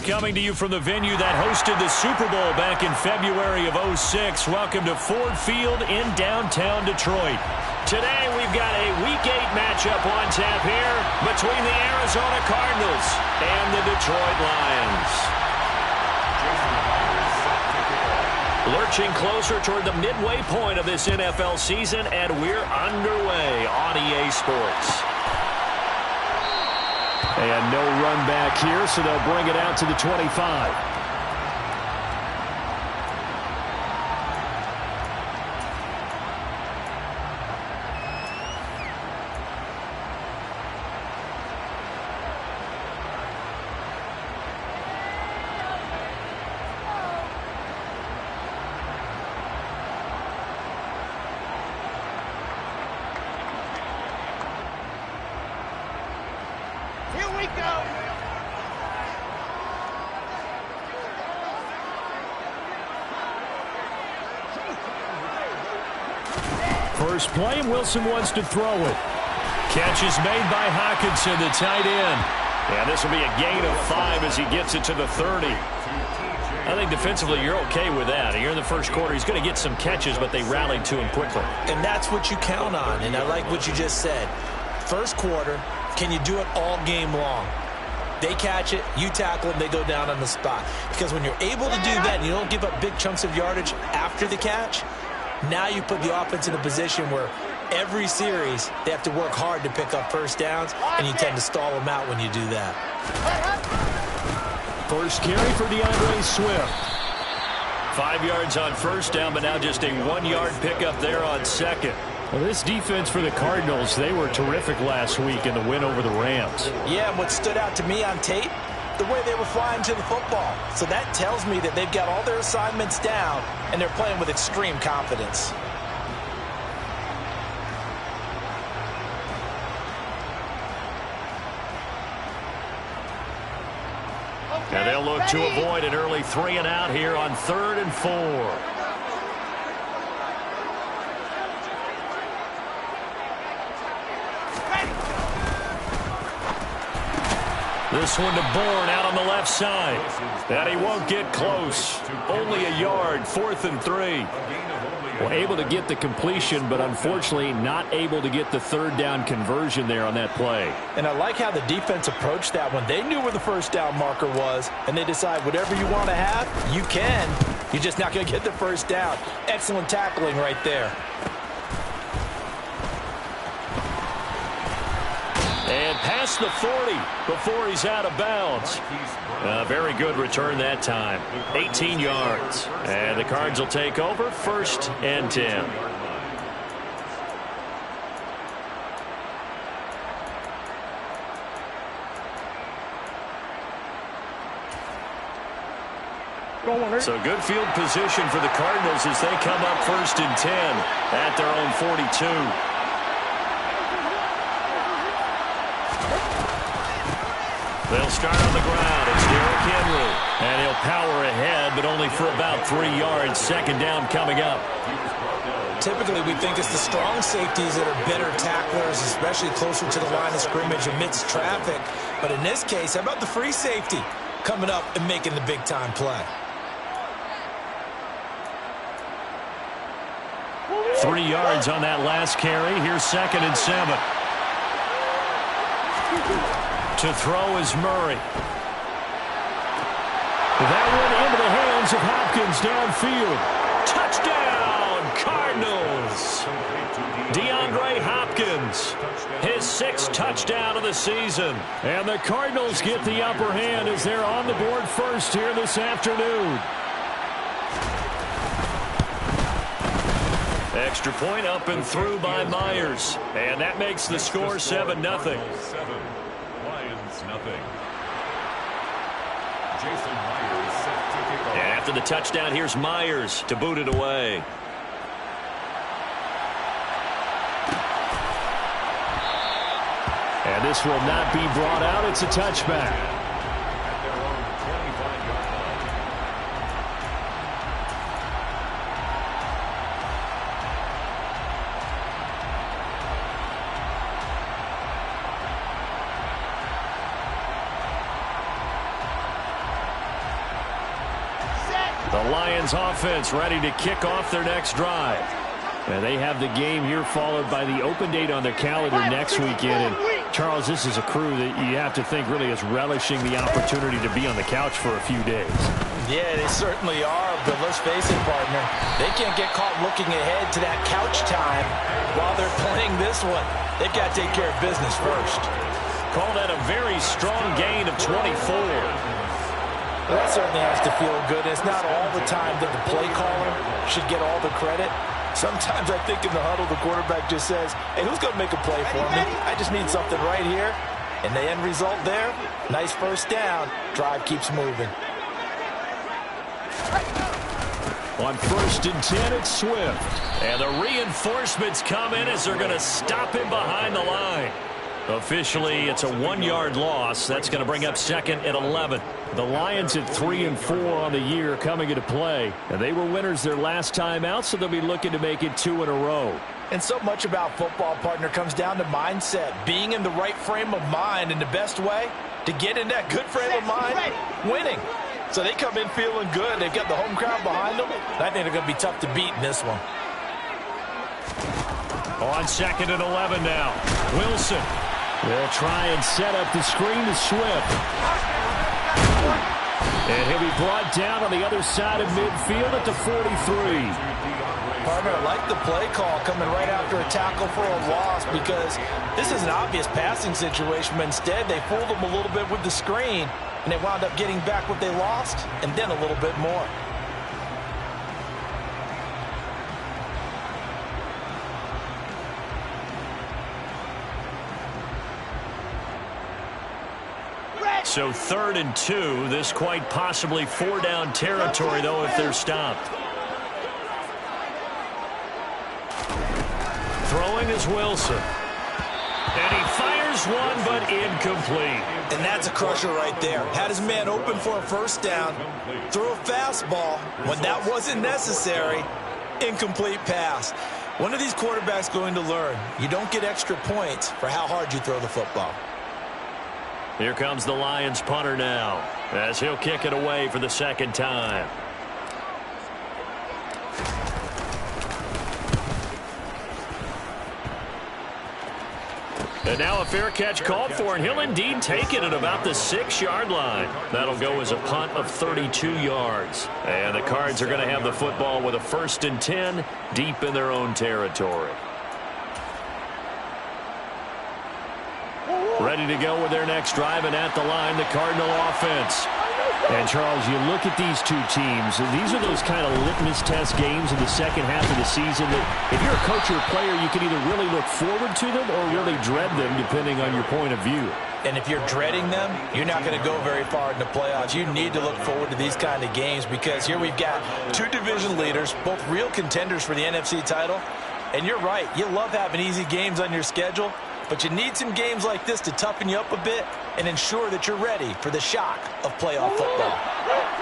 coming to you from the venue that hosted the Super Bowl back in February of '06. Welcome to Ford Field in downtown Detroit. Today we've got a Week 8 matchup on tap here between the Arizona Cardinals and the Detroit Lions. Lurching closer toward the midway point of this NFL season, and we're underway on EA Sports. And no run back here, so they'll bring it out to the 25. First play, Wilson wants to throw it. Catch is made by Hockenson, the tight end. And this will be a gain of 5 as he gets it to the 30. I think defensively you're okay with that. Here in the first quarter, he's going to get some catches, but they rallied to him quickly. And that's what you count on, and I like what you just said. First quarter, can you do it all game long? They catch it, you tackle them, they go down on the spot. Because when you're able to do that and you don't give up big chunks of yardage after the catch, now you put the offense in a position where every series they have to work hard to pick up first downs, and you tend to stall them out when you do that. First carry for DeAndre Swift. 5 yards on first down, but now just a 1-yard pickup there on second. Well, this defense for the Cardinals, they were terrific last week in the win over the Rams. Yeah, and what stood out to me on tape, the way they were flying to the football. So that tells me that they've got all their assignments down, and they're playing with extreme confidence. And they'll look to avoid an early 3 and out here on 3rd and 4. This one to Bourne out on the left side. And he won't get close. Only a yard, 4th and 3. Well, able to get the completion, but unfortunately not able to get the third down conversion there on that play. And I like how the defense approached that one. They knew where the first down marker was, and they decide whatever you want to have, you can. You're just not going to get the first down. Excellent tackling right there. And past the 40 before he's out of bounds. Very good return that time. 18 yards. And the Cards will take over 1st and 10. So good field position for the Cardinals as they come up 1st and 10 at their own 42. They'll start on the ground. It's Derrick Henry. And he'll power ahead, but only for about 3 yards. 2nd down coming up. Typically, we think it's the strong safeties that are better tacklers, especially closer to the line of scrimmage amidst traffic. But in this case, how about the free safety coming up and making the big-time play? 3 yards on that last carry. Here's 2nd and 7. To throw is Murray. That one into the hands of Hopkins downfield. Touchdown, Cardinals. DeAndre Hopkins, his 6th touchdown of the season. And the Cardinals get the upper hand as they're on the board first here this afternoon. Extra point up and through by Myers. And that makes the score 7-0. And after the touchdown, here's Myers to boot it away. And this will not be brought out. It's a touchback. The Lions offense ready to kick off their next drive. And they have the game here followed by the open date on their calendar next weekend. And Charles, this is a crew that you have to think really is relishing the opportunity to be on the couch for a few days. Yeah, they certainly are, but let's face it, partner. They can't get caught looking ahead to that couch time while they're playing this one. They've got to take care of business first. Call that a very strong gain of 24. Well, that certainly has to feel good. It's not all the time that the play caller should get all the credit. Sometimes I think in the huddle, the quarterback just says, hey, who's going to make a play for me? I just need something right here. And the end result there, nice first down. Drive keeps moving. On 1st and 10, it's Swift. And the reinforcements come in as they're going to stop him behind the line. Officially, it's a 1-yard loss. That's going to bring up 2nd and 11. The Lions at 3-4 on the year coming into play. And they were winners their last time out, so they'll be looking to make it 2 in a row. And so much about football, partner, comes down to mindset. Being in the right frame of mind, and the best way to get in that good frame of mind, winning. So they come in feeling good. They've got the home crowd behind them. I think they're going to be tough to beat in this one. On 2nd and 11 now. Wilson will try and set up the screen to Swift. And he'll be brought down on the other side of midfield at the 43. Partner, I like the play call coming right after a tackle for a loss because this is an obvious passing situation, but instead they fooled them a little bit with the screen, and they wound up getting back what they lost and then a little bit more. So 3rd and 2. This quite possibly 4-down territory, though, if they're stopped. Throwing is Wilson. And he fires one, but incomplete. And that's a crusher right there. Had his man open for a first down. Threw a fastball when that wasn't necessary. Incomplete pass. One of these quarterbacks going to learn. You don't get extra points for how hard you throw the football. Here comes the Lions punter now, as he'll kick it away for the 2nd time. And now a fair catch called for, and he'll indeed take it at about the 6-yard line. That'll go as a punt of 32 yards. And the Cards are going to have the football with a 1st and 10 deep in their own territory. Ready to go with their next drive, and at the line, the Cardinal offense. And, Charles, you look at these two teams, and these are those kind of litmus test games in the second half of the season that if you're a coach or a player, you can either really look forward to them or really dread them, depending on your point of view. And if you're dreading them, you're not going to go very far in the playoffs. You need to look forward to these kind of games because here we've got two division leaders, both real contenders for the NFC title. And you're right, you love having easy games on your schedule, but you need some games like this to toughen you up a bit and ensure that you're ready for the shock of playoff football.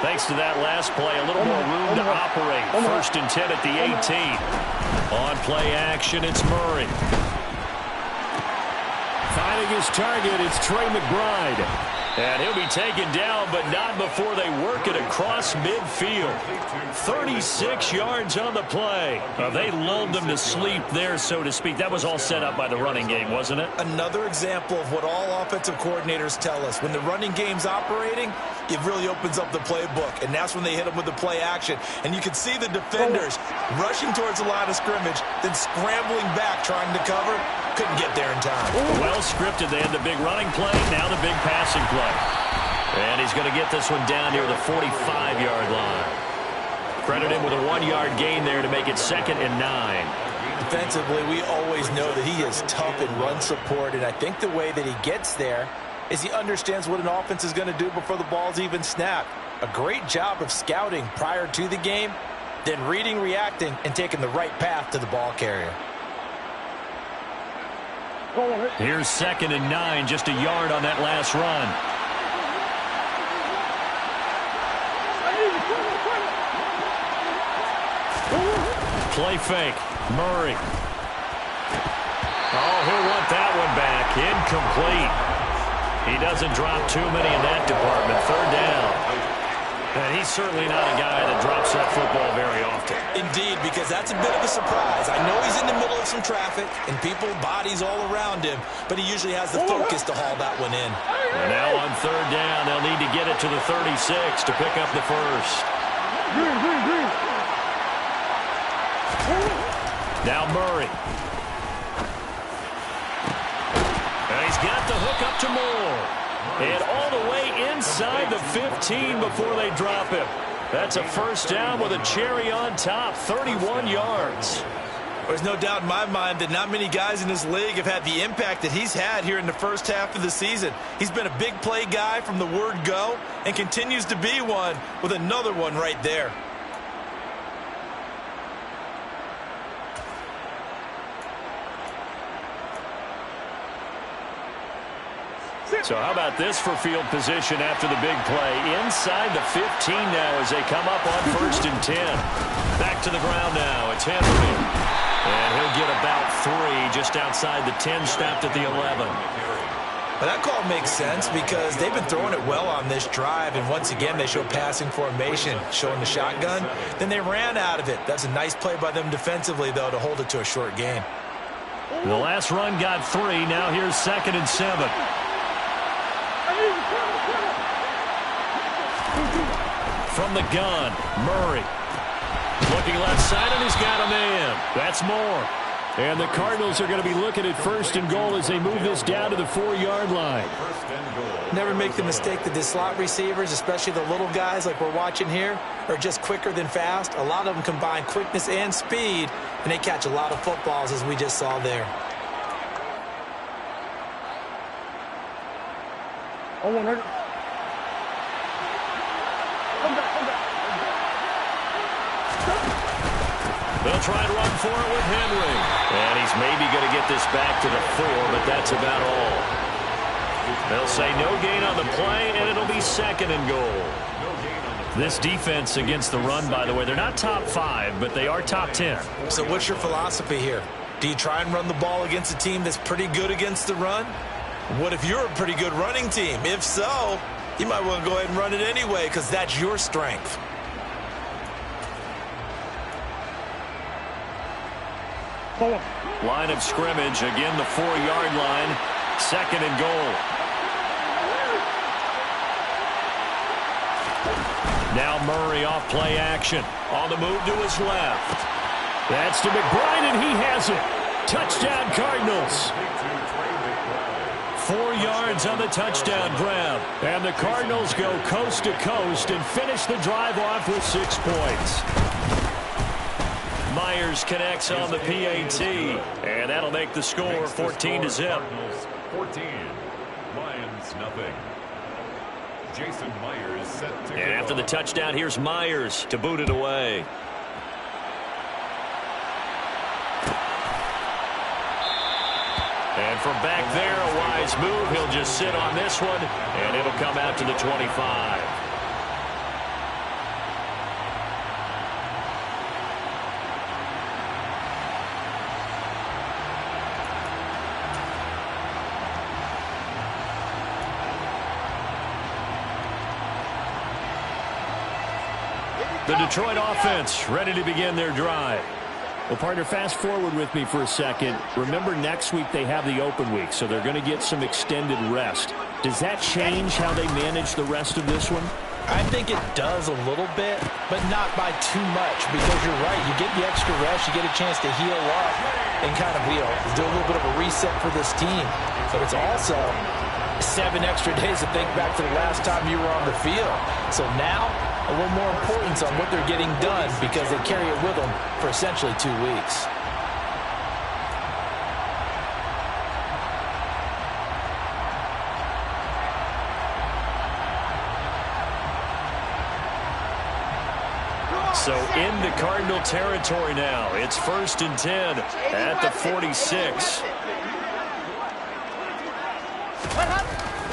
Thanks to that last play, a little more room to operate. 1st and 10 at the 18. On play action, it's Murray. Finding his target, it's Trey McBride. And he'll be taken down, but not before they work it across midfield. 36 yards on the play. They lulled them to sleep there, so to speak. That was all set up by the running game, wasn't it? Another example of what all offensive coordinators tell us. When the running game's operating, it really opens up the playbook, and that's when they hit them with the play action. And you can see the defenders rushing towards the line of scrimmage, then scrambling back trying to cover. Couldn't get there in time. Well scripted. They had the big running play, now the big passing play. And he's going to get this one down near the 45-yard line. Credit him with a 1-yard gain there to make it 2nd and 9. Defensively, we always know that he is tough in run support, and I think the way that he gets there is he understands what an offense is going to do before the ball's even snapped. A great job of scouting prior to the game, then reading, reacting, and taking the right path to the ball carrier. Here's 2nd and 9, just a yard on that last run. Play fake. Murray. Oh, he'll want that one back. Incomplete. He doesn't drop too many in that department. 3rd down. And he's certainly not a guy that drops that football very often. Indeed, because that's a bit of a surprise. I know he's in the middle of some traffic and people, bodies all around him, but he usually has the focus to haul that one in. And now on third down, they'll need to get it to the 36 to pick up the first. Now Murray. And he's got the hook up to Moore. And all the way inside the 15 before they drop him. That's a first down with a cherry on top, 31 yards. There's no doubt in my mind that not many guys in this league have had the impact that he's had here in the first half of the season. He's been a big play guy from the word go and continues to be one with another one right there. So how about this for field position after the big play? Inside the 15 now as they come up on 1st and 10. Back to the ground now. It's Henry. And he'll get about 3 just outside the 10, snapped at the 11. Well, that call makes sense because they've been throwing it well on this drive, and once again they show passing formation, showing the shotgun. Then they ran out of it. That's a nice play by them defensively, though, to hold it to a short gain. The last run got 3. Now here's 2nd and 7. From the gun, Murray. Looking left side, and he's got a man. That's Moore. And the Cardinals are going to be looking at 1st and goal as they move this down to the 4-yard line. Never make the mistake that the slot receivers, especially the little guys like we're watching here, are just quicker than fast. A lot of them combine quickness and speed, and they catch a lot of footballs, as we just saw there. They'll try to run for it with Henry. And he's maybe going to get this back to the 4, but that's about all. They'll say no gain on the play, and it'll be 2nd and goal. This defense against the run, by the way, they're not top 5, but they are top 10. So what's your philosophy here? Do you try and run the ball against a team that's pretty good against the run? What if you're a pretty good running team? If so, you might want to go ahead and run it anyway because that's your strength. Line of scrimmage, again the 4-yard line, 2nd and goal. Now Murray off play action. On the move to his left. That's to McBride, and he has it. Touchdown Cardinals. 4 yards on the touchdown grab. And the Cardinals go coast to coast and finish the drive off with 6 points. Myers connects on the PAT, and that'll make the score 14-0. 14, Lions nothing. Jason Myers set to And after the touchdown, here's Myers to boot it away. And from back there, a wise move. He'll just sit on this one, and it'll come out to the 25. The Detroit offense ready to begin their drive. Well, partner, fast forward with me for a second. Remember, next week they have the open week, so they're going to get some extended rest. Does that change how they manage the rest of this one? I think it does a little bit, but not by too much, because you're right. You get the extra rest, you get a chance to heal up and kind of, do a little bit of a reset for this team. But it's also 7 extra days to think back to the last time you were on the field. So now, a little more importance on what they're getting done because they carry it with them for essentially 2 weeks. So into Cardinal territory now. It's 1st and 10 at the 46.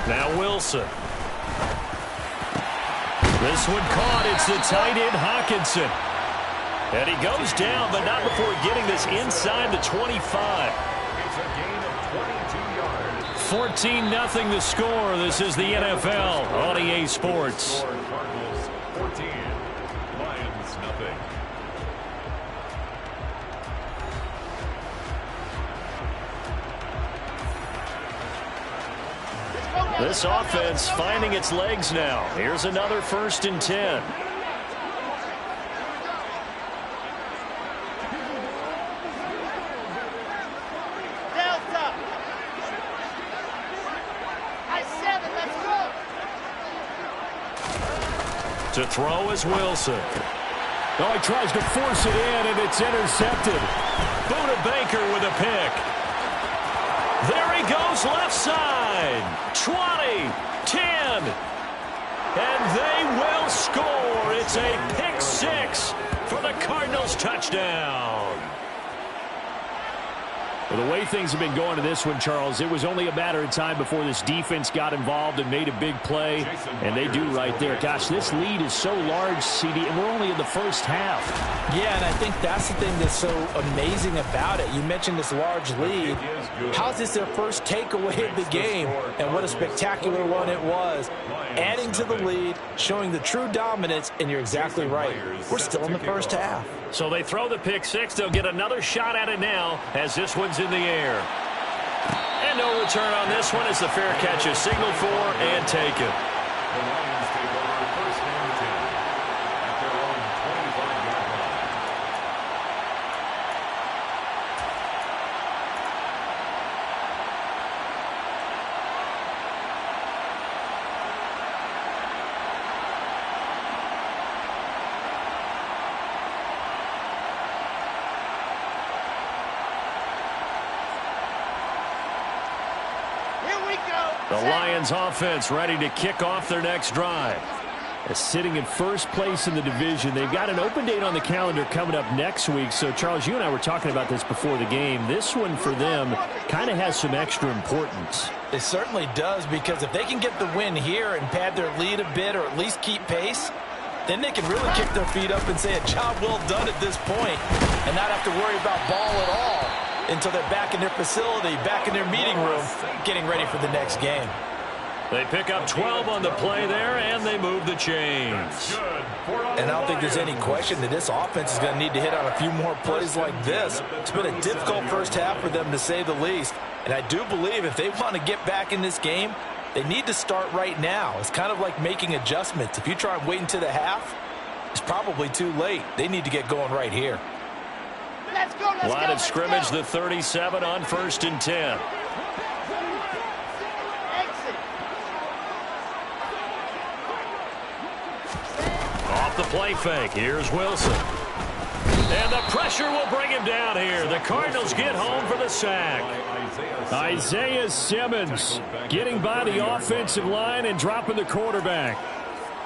Now Wilson. This one caught. It's the tight end, Hawkinson. And he goes down, but not before getting this inside the 25. It's a gain of 22 yards. 14-0 the score. This is the NFL on EA Sports. Cardinals 14. Lions nothing. This offense finding its legs now. Here's another 1st and 10. Delta. I-7, let's go. To throw is Wilson. Oh, he tries to force it in, and it's intercepted. Buda Baker with a pick. There he goes left side. 20, 10. And they will score. It's a pick 6 for the Cardinals touchdown. Well, the way things have been going to this one, Charles, it was only a matter of time before this defense got involved and made a big play, and they do right there. Gosh, this lead is so large, CD, and we're only in the first half. Yeah, and I think that's the thing that's so amazing about it. You mentioned this large lead. How is this their first takeaway of the game? And what a spectacular one it was. Adding to the lead, showing the true dominance, and you're exactly right. We're still in the first half. So they throw the pick 6. They'll get another shot at it now as this one's in the air. And no return on this one as the fair catch is signaled for and taken. The Lions take over 1st and 10 at their own 25-yard line. The Lions offense ready to kick off their next drive. Sitting in first place in the division. They've got an open date on the calendar coming up next week. So, Charles, you and I were talking about this before the game. This one for them kind of has some extra importance. It certainly does, because if they can get the win here and pad their lead a bit or at least keep pace, then they can really kick their feet up and say a job well done at this point and not have to worry about ball at all until they're back in their facility, back in their meeting room, getting ready for the next game. They pick up 12 on the play there, and they move the chains. And I don't think there's any question that this offense is going to need to hit on a few more plays like this. It's been a difficult first half for them, to say the least. And I do believe if they want to get back in this game, they need to start right now. It's kind of like making adjustments. If you try and wait until the half, it's probably too late. They need to get going right here. Let's go, let's Line go, of scrimmage, the 37 on 1st and 10. Exit. Off the play fake, here's Wilson. And the pressure will bring him down here. The Cardinals get home for the sack. Isaiah Simmons getting by the offensive line and dropping the quarterback.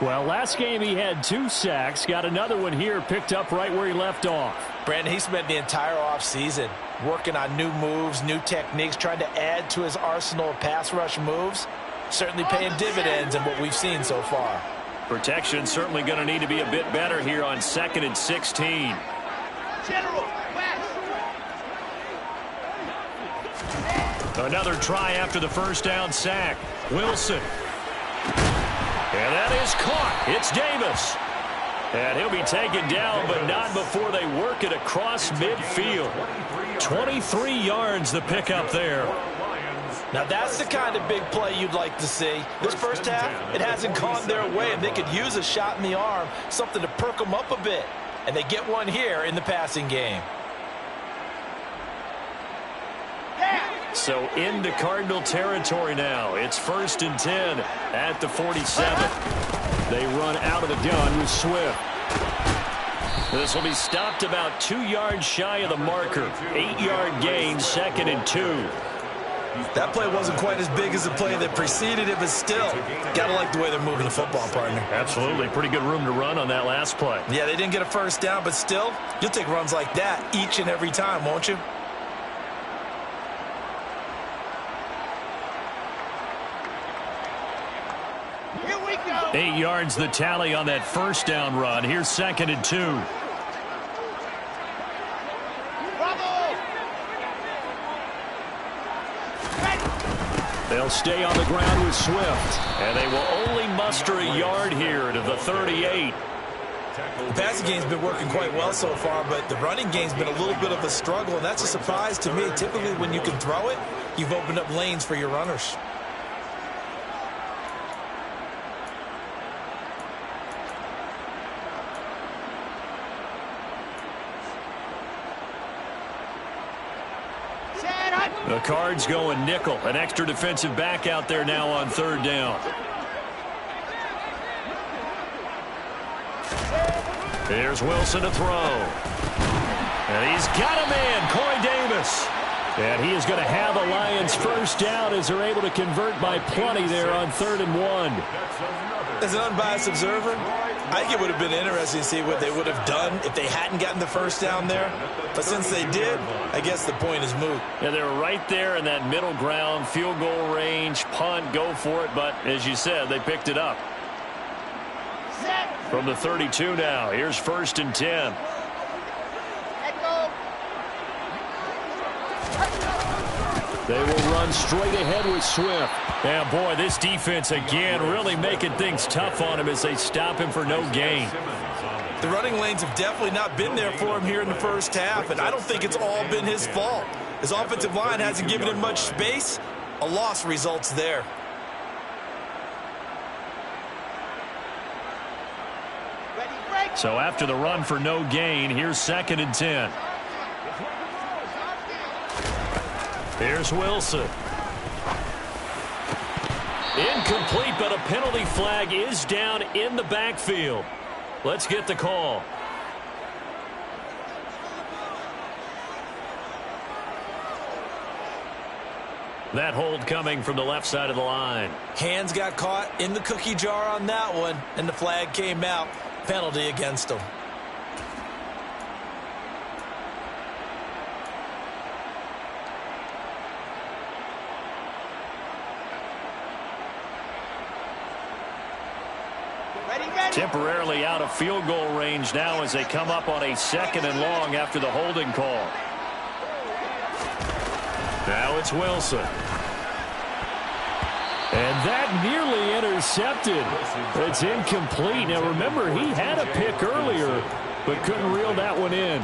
Well, last game he had 2 sacks. Got another one here, picked up right where he left off. Brandon, he spent the entire offseason working on new moves, new techniques, trying to add to his arsenal of pass rush moves. Certainly paying dividends in what we've seen so far. Protection certainly going to need to be a bit better here on 2nd and 16. General, west. Another try after the first down sack. Wilson. And that is caught. It's Davis. And he'll be taken down, but not before they work it across midfield. 23 yards the pickup there. Now that's the kind of big play you'd like to see. This first half, it hasn't gone their way, and they could use a shot in the arm, something to perk them up a bit. And they get one here in the passing game. So into Cardinal territory now. It's 1st and 10 at the 47. They run out of the gun with Swift. This will be stopped about 2 yards shy of the marker. 8-yard gain, 2nd and 2. That play wasn't quite as big as the play that preceded it, but still, gotta like the way they're moving the football, partner. Absolutely. Pretty good room to run on that last play. Yeah, they didn't get a first down, but still, you'll take runs like that each and every time, won't you? Here we go. 8 yards the tally on that first down run. Here's 2nd and 2. They'll They'll stay on the ground with Swift. And they will only muster a yard here to the 38. The passing game's been working quite well so far, but the running game's been a little bit of a struggle, and that's a surprise to me. Typically, when you can throw it, you've opened up lanes for your runners. The Cards going nickel. An extra defensive back out there now on third down. Here's Wilson to throw. And he's got a man, Corey Davis. And he is going to have the Lions first down as they're able to convert by plenty there on 3rd and 1. As an unbiased observer, I think it would have been interesting to see what they would have done if they hadn't gotten the first down there. But since they did, I guess the point is moot. Yeah, they were right there in that middle ground, field goal range, punt, go for it. But as you said, they picked it up. From the 32 now, here's 1st and 10. They will run straight ahead with Swift. And boy, this defense again really making things tough on him as they stop him for no gain. The running lanes have definitely not been there for him here in the first half, and I don't think it's all been his fault. His offensive line hasn't given him much space. A loss results there. So after the run for no gain, here's 2nd and 10. Here's Wilson. Incomplete, but a penalty flag is down in the backfield. Let's get the call. That hold coming from the left side of the line. Hands got caught in the cookie jar on that one, and the flag came out. Penalty against him. Temporarily out of field goal range now as they come up on a 2nd and long after the holding call. Now it's Wilson. And that nearly intercepted. It's incomplete. Now remember, he had a pick earlier, but couldn't reel that one in.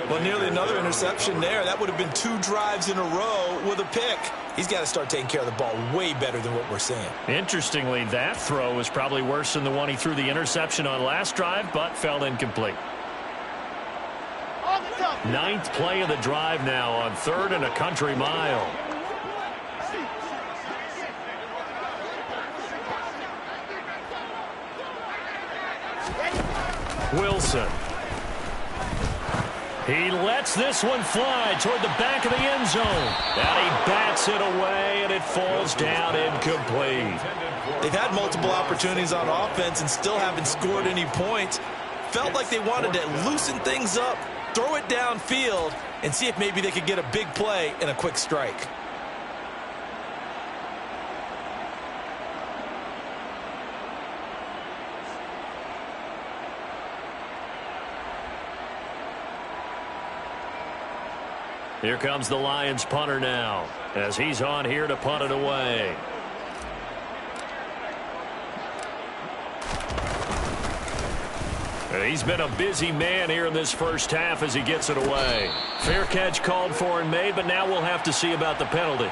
Well, nearly another interception there. That would have been 2 drives in a row with a pick. He's got to start taking care of the ball way better than what we're seeing. Interestingly, that throw was probably worse than the one he threw the interception on last drive, but fell incomplete. 9th play of the drive now on 3rd and a country mile. Wilson. He lets this one fly toward the back of the end zone. And he bats it away, and it falls down incomplete. They've had multiple opportunities on offense and still haven't scored any points. Felt like they wanted to loosen things up, throw it downfield, and see if maybe they could get a big play and a quick strike. Here comes the Lions punter now as he's on here to punt it away. And he's been a busy man here in this first half as he gets it away. Fair catch called for and made, but now we'll have to see about the penalty.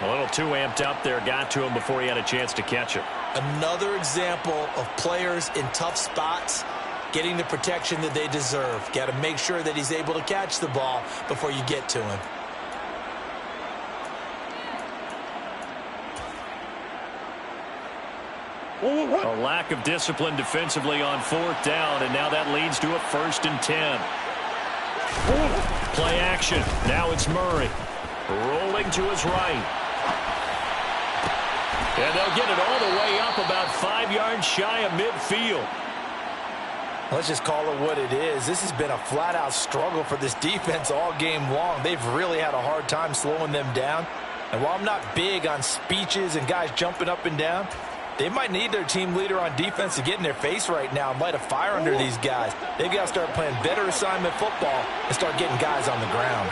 A little too amped up there, got to him before he had a chance to catch it. Another example of players in tough spots getting the protection that they deserve. Got to make sure that he's able to catch the ball before you get to him. A lack of discipline defensively on 4th down, and now that leads to a 1st and 10. Play action. Now it's Murray. Rolling to his right. And they'll get it all the way up about 5 yards shy of midfield. Let's just call it what it is. This has been a flat-out struggle for this defense all game long. They've really had a hard time slowing them down. And while I'm not big on speeches and guys jumping up and down, they might need their team leader on defense to get in their face right now and light a fire under these guys. They've got to start playing better assignment football and start getting guys on the ground.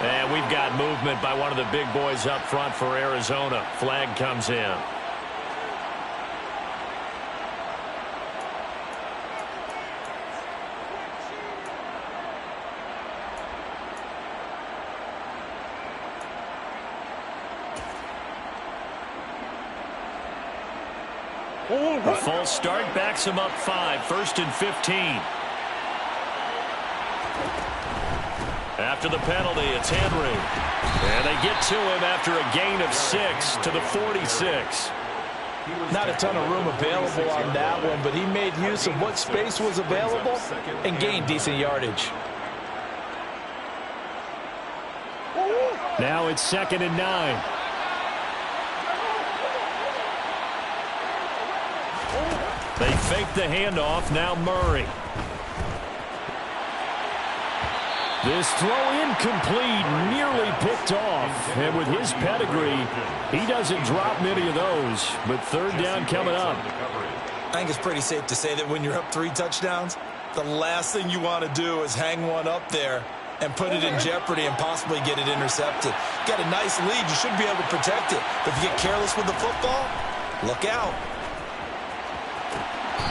And we've got movement by one of the big boys up front for Arizona. Flag comes in. A false start backs him up 5. 1st and 15. After the penalty, it's Henry. And they get to him after a gain of 6 to the 46. Not a ton of room available on that one, but he made use of what space was available and gained decent yardage. Now it's 2nd and 9. They fake the handoff. Now Murray. This throw incomplete, nearly picked off. And with his pedigree, he doesn't drop many of those. But 3rd down coming up. I think it's pretty safe to say that when you're up 3 touchdowns, the last thing you want to do is hang one up there and put it in jeopardy and possibly get it intercepted. You got a nice lead. You should be able to protect it. But if you get careless with the football, look out.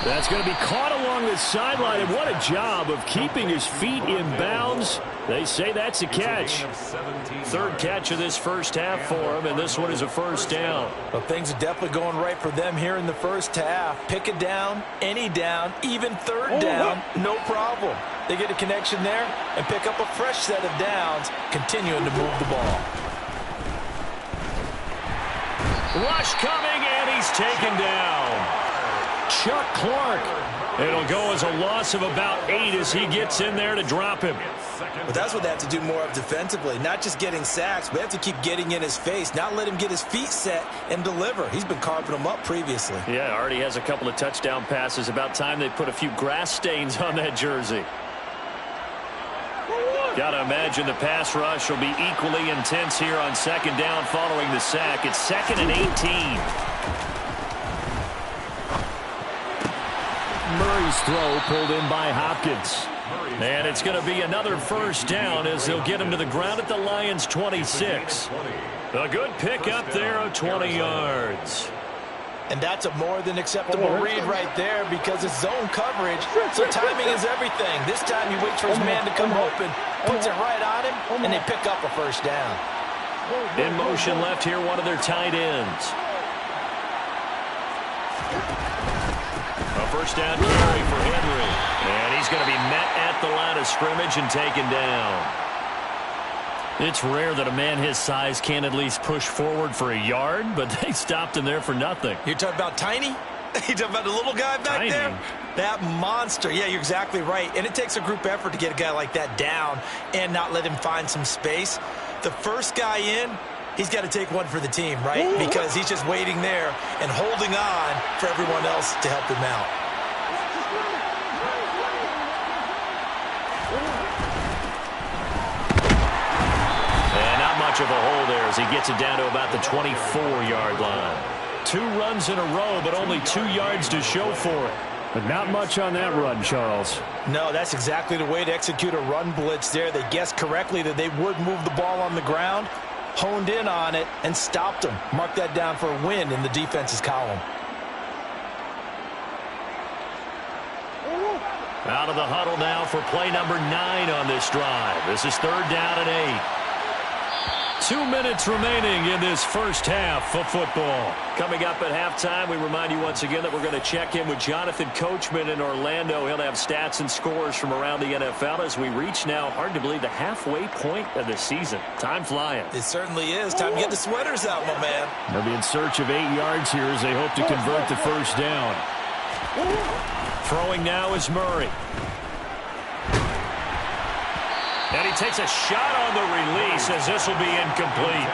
That's going to be caught along the sideline, and what a job of keeping his feet in bounds. They say that's a catch. 3rd catch of this first half for him, and this one is a 1st down. Well, things are definitely going right for them here in the first half. Pick a down, any down, even 3rd down, no problem. They get a connection there and pick up a fresh set of downs, continuing to move the ball. Rush coming, and he's taken down. Chuck Clark. It'll go as a loss of about 8 as he gets in there to drop him. But that's what they have to do more of defensively, not just getting sacks, but they have to keep getting in his face, not let him get his feet set and deliver. He's been carving them up previously. Yeah, already has a couple of touchdown passes. About time they put a few grass stains on that jersey. Got to imagine the pass rush will be equally intense here on 2nd down following the sack. It's 2nd and 18. Murray's throw pulled in by Hopkins. And it's going to be another 1st down as they'll get him to the ground at the Lions' 26. A good pick up there of 20 yards. And that's a more than acceptable read right there because it's zone coverage, so timing is everything. This time he waits for his man to come open, puts it right on him, and they pick up a 1st down. In motion left here, one of their tight ends. A 1st down carry for Henry. And he's going to be met at the line of scrimmage and taken down. It's rare that a man his size can't at least push forward for a yard, but they stopped him there for nothing. You're talking about tiny? You're talking about the little guy back there? That monster. Yeah, you're exactly right. And it takes a group effort to get a guy like that down and not let him find some space. The first guy in, he's got to take one for the team, right? Because he's just waiting there and holding on for everyone else to help him out. And not much of a hole there as he gets it down to about the 24-yard line. 2 runs in a row, but only 2 yards to show for it. But not much on that run, Charles. No, that's exactly the way to execute a run blitz there. They guessed correctly that they would move the ball on the ground, honed in on it, and stopped them. Mark that down for a win in the defense's column. Out of the huddle now for play number 9 on this drive. This is 3rd down and 8. 2 minutes remaining in this first half of football. Coming up at halftime, we remind you once again that we're going to check in with Jonathan Coachman in Orlando. He'll have stats and scores from around the NFL as we reach now, hard to believe, the halfway point of the season. Time flying. It certainly is. Time to get the sweaters out, my man. They'll be in search of 8 yards here as they hope to convert the 1st down. Throwing now is Murray. And he takes a shot on the release as this will be incomplete.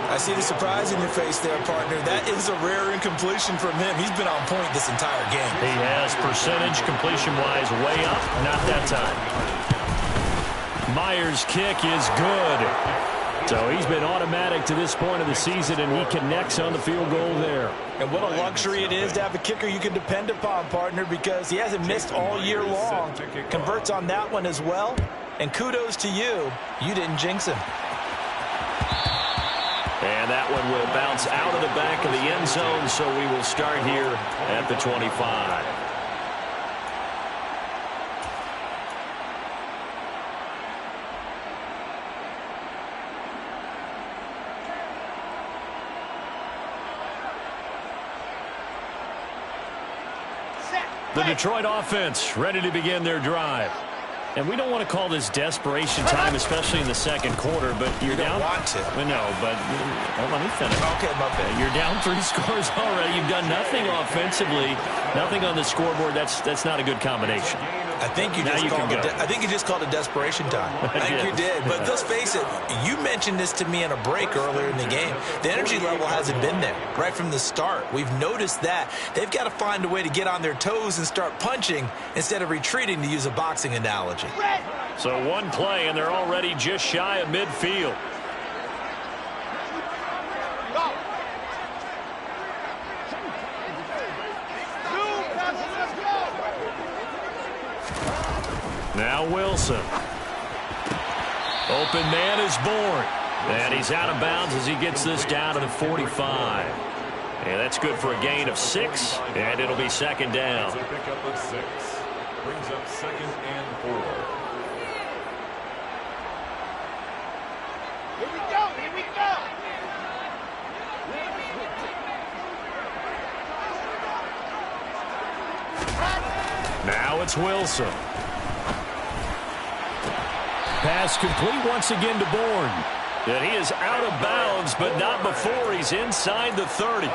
I see the surprise in your face there, partner. That is a rare incompletion from him. He's been on point this entire game. He has percentage completion-wise way up. Not that time. Myers' kick is good. So he's been automatic to this point of the season, and he connects on the field goal there. And what a luxury it is to have a kicker you can depend upon, partner, because he hasn't missed all year long. Converts on that one as well. And kudos to you. You didn't jinx him. that one will bounce out of the back of the end zone, so we will start here at the 25. The Detroit offense ready to begin their drive. And we don't want to call this desperation time, especially in the second quarter, but you're down. You don't want to. No, but let me finish. Okay, my bad. You're down 3 scores already. You've done nothing offensively, nothing on the scoreboard. That's not a good combination. I think you just called it desperation time. I think you did. But let's face it, you mentioned this to me in a break earlier in the game. The energy level hasn't been there right from the start. We've noticed that. They've got to find a way to get on their toes and start punching instead of retreating, to use a boxing analogy. So one play, and they're already just shy of midfield. Now Wilson. Open man is born. And he's out of bounds as he gets this down to the 45. And that's good for a gain of 6. And it'll be second down. It's a pickup of 6. Brings up 2nd and 4. Here we go, here we go. Now it's Wilson. Pass complete once again to Bourne. And he is out of bounds, but not before he's inside the 30.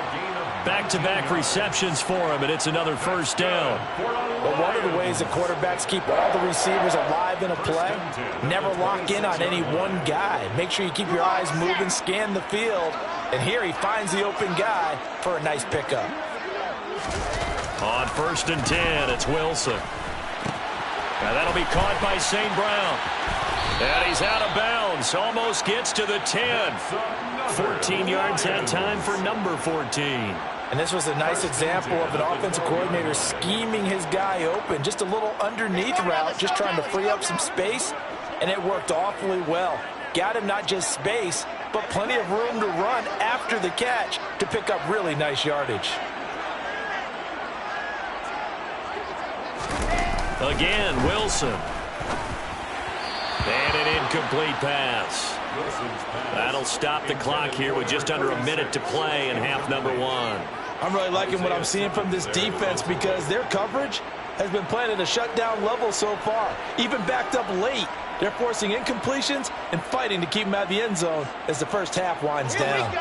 Back-to-back receptions for him, and it's another first down. But one of the ways that quarterbacks keep all the receivers alive in a play, never lock in on any one guy. Make sure you keep your eyes moving, scan the field. And here he finds the open guy for a nice pickup. On 1st and 10, it's Wilson. Now that'll be caught by St. Brown. And he's out of bounds. Almost gets to the 10. 14 yards that time for number 14. And this was a nice example of an offensive coordinator scheming his guy open. Just a little underneath route, just trying to free up some space. And it worked awfully well. Got him not just space, but plenty of room to run after the catch to pick up really nice yardage. Again, Wilson. And an incomplete pass. That'll stop the clock here with just under a minute to play in half number 1. I'm really liking what I'm seeing from this defense because their coverage has been playing at a shutdown level so far. Even backed up late, they're forcing incompletions and fighting to keep them out of the end zone as the first half winds down.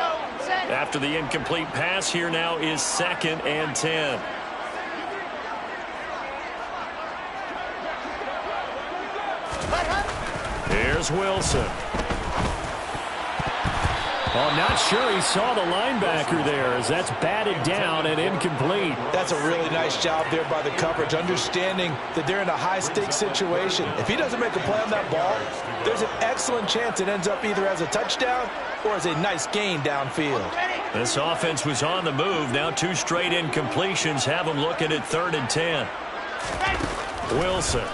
After the incomplete pass, here now is 2nd and 10. Here's Wilson. Oh, not sure he saw the linebacker there as that's batted down and incomplete. That's a really nice job there by the coverage, understanding that they're in a high-stakes situation. If he doesn't make a play on that ball, there's an excellent chance it ends up either as a touchdown or as a nice gain downfield. This offense was on the move. Now 2 straight incompletions have them looking at 3rd and 10. Wilson.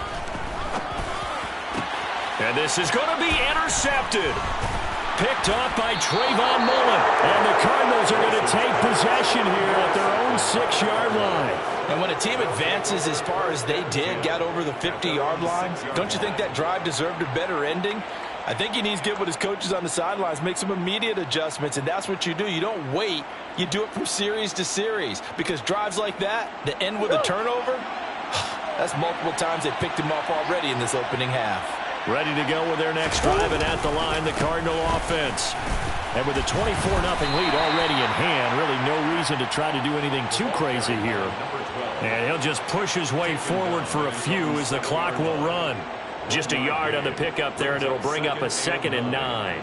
And this is going to be intercepted. Picked off by Trayvon Mullen. And the Cardinals are going to take possession here at their own 6-yard line. And when a team advances as far as they did, got over the 50-yard line, don't you think that drive deserved a better ending? I think he needs to get with his coaches on the sidelines, make some immediate adjustments, and that's what you do. You don't wait. You do it from series to series, because drives like that end with a turnover, that's multiple times they picked him off already in this opening half. Ready to go with their next drive, and at the line, the Cardinal offense. And with a 24-0 lead already in hand, really no reason to try to do anything too crazy here. And he'll just push his way forward for a few as the clock will run. Just a yard on the pickup there, and it'll bring up a 2nd and 9.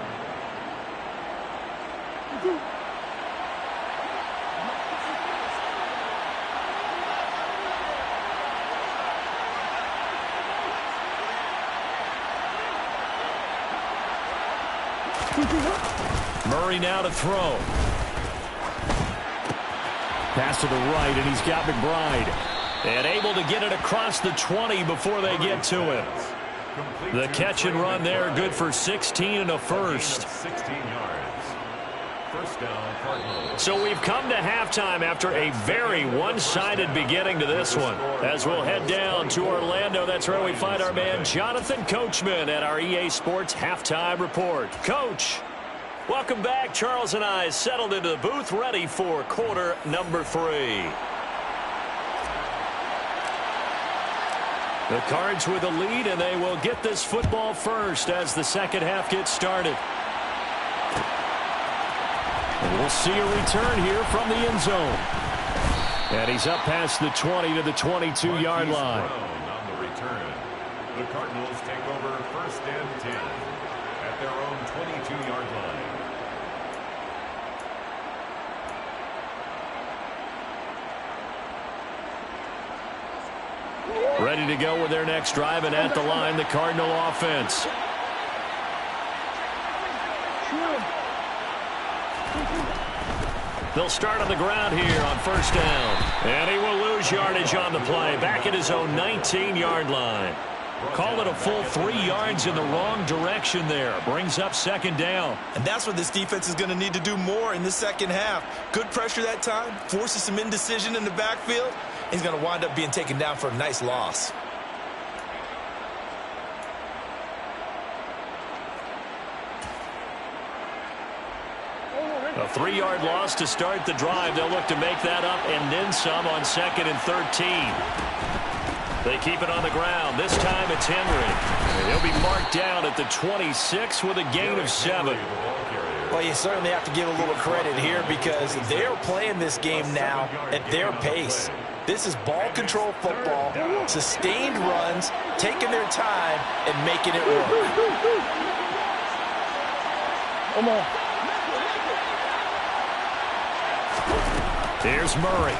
Murray now to throw. Pass to the right, and he's got McBride. And able to get it across the 20 before they get to him. The catch and run there, good for 16 and a first. 16 yards. first down, Cardinals. So we've come to halftime after a very one-sided beginning to this one. As we'll head down to Orlando, that's where we find our man Jonathan Coachman at our EA Sports Halftime Report. Coach, welcome back. Charles and I settled into the booth ready for quarter number 3. The Cards with a lead, and they will get this football first as the second half gets started. And we'll see a return here from the end zone. And he's up past the 20 to the 22-yard line. On the return, the Cardinals take over first and 10 at their own 22-yard line. Ready to go with their next drive, and at the line, the Cardinal offense. They'll start on the ground here on first down. And he will lose yardage on the play, back at his own 19-yard line. Call it a full 3 yards in the wrong direction there. Brings up second down. And that's what this defense is going to need to do more in the second half. Good pressure that time, forces some indecision in the backfield. He's going to wind up being taken down for a nice loss. A 3-yard loss to start the drive. They'll look to make that up and then some on second and 13. They keep it on the ground. This time it's Henry. He'll be marked down at the 26 with a gain of 7. Well, you certainly have to give a little credit here because they're playing this game now at their pace. This is ball control football, sustained runs, taking their time and making it work. Come on. Here's Murray.